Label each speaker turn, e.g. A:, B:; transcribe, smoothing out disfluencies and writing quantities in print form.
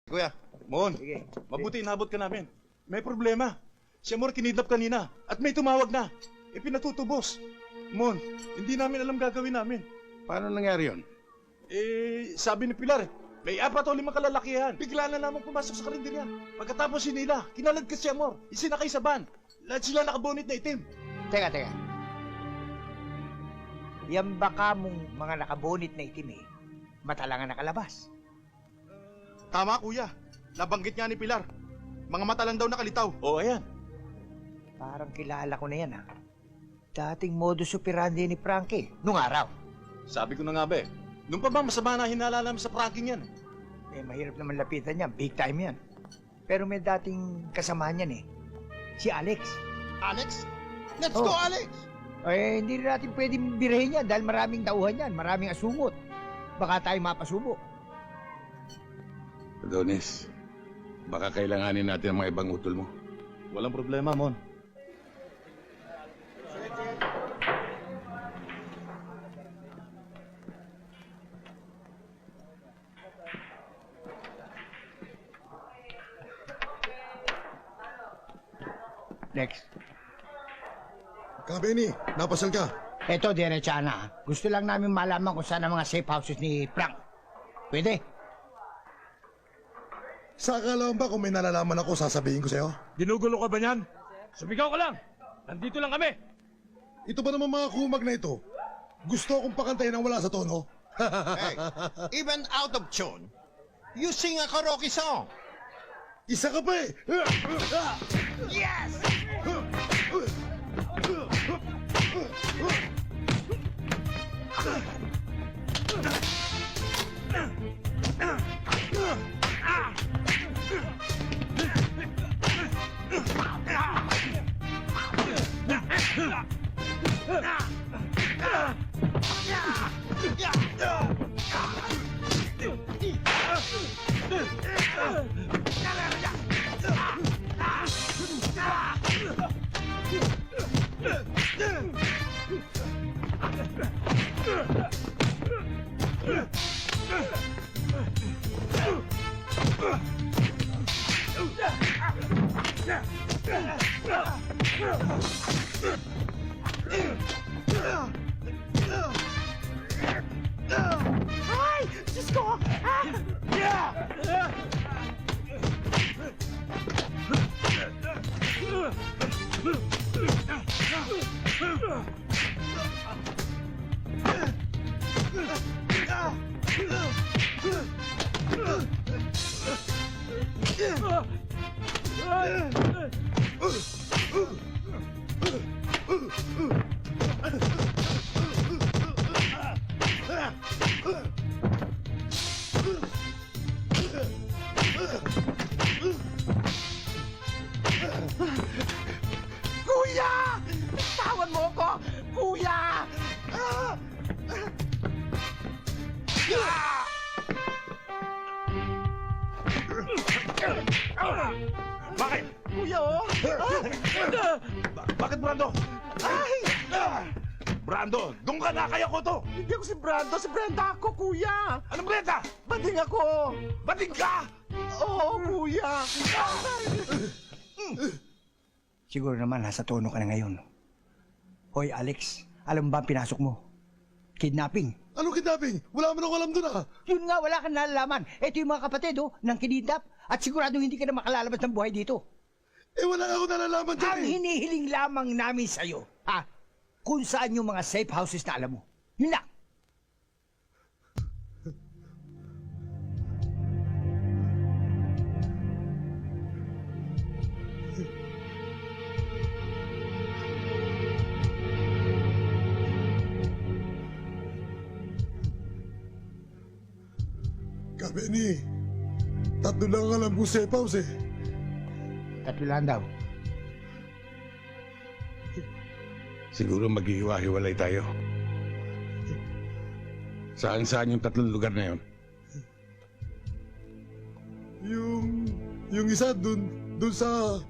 A: Kuya,
B: Mon,
C: Sige.
B: mabuti inabot ka namin. May problema. Si Amor kinidnap kanina at may tumawag na. Pinatutubos. Mon, hindi namin alam gagawin namin.
A: paano nangyari yon?
B: Sabi ni Pilar, may 4 o 5 kalalakihan. Bigla na namang pumasok sa karinderya. Pagkatapos sinila, kinalagkas si Amor. Isinakay sa van. Lahat sila nakabonit na itim.
C: Teka. Yan baka mong mga nakabonit na itim mata lang ang nakalabas.
A: Tama, kuya. Nabanggit nga ni Pilar. Mga mata lang daw nakalitaw.
B: O, ayan.
C: Parang kilala ko na yan Dating modus operandi ni Frankie, nung araw.
B: Sabi ko na nga ba nung pa ba masama na hinala namin sa pranking yan
C: Mahirap naman lapitan yan, big time yan. Pero may dating kasama niyan si Alex.
A: Alex? Let's
C: Oh.
A: go, Alex!
C: Hindi rin natin pwedeng birahin yan dahil maraming tauhan yan, maraming asungot. Baka tayo mapasubo.
D: Adonis, baka kailanganin natin ang mga ibang utol mo.
B: Walang problema, Mon.
C: Next.
E: Benny, napasal ka.
C: Eto, diretsa na. Gusto lang namin malaman kung saan ang mga safe houses ni Frank. Pwede?
E: Sa akala mo ba kung may nalalaman ako, sasabihin ko sa'yo?
B: Ginugulo ka ba niyan? Sumigaw ka lang! Nandito lang kami!
E: Ito ba naman mga kumag na ito? Gusto akong pakantayin ang wala sa tono?
A: Hey, even out of tune, you sing a karaoke song.
E: Isa ka pa eh!
A: Yes!
C: Ay! Diyos ko! Kuya! Tawan mo ko! Kuya!
B: Bakit?
C: Kuya,
B: Bakit, Brando?
C: Ay!
B: Brando, doon ka na! Kaya ko to!
C: Hindi ako si Brando, si Brenda ako, kuya!
B: Anong Brenda?
C: Bading ako!
B: Bating ka!
C: Oo, kuya! Siguro naman nasa tono ka na ngayon. Hoy, Alex, alam mo ba ang pinasok mo? Kidnapping.
E: Anong kidnapping? Wala man ako alam doon ah!
C: Yun nga, wala kang nalalaman. Ito yung mga kapatid, nang kinidnap. At siguradong hindi ka na makalalabas ng buhay dito.
E: Wala ako nalalaman dyan
C: Ang hinihiling lamang namin sa'yo, kung saan yung mga safe houses na alam mo. Yun lang.
E: Benny, tatlo lang alam kong safe house eh.
C: Tatlo lang daw.
D: Siguro maghihiwa-hiwalay tayo. Saan-saan yung 3 lugar na yon?
E: Yung isa dun sa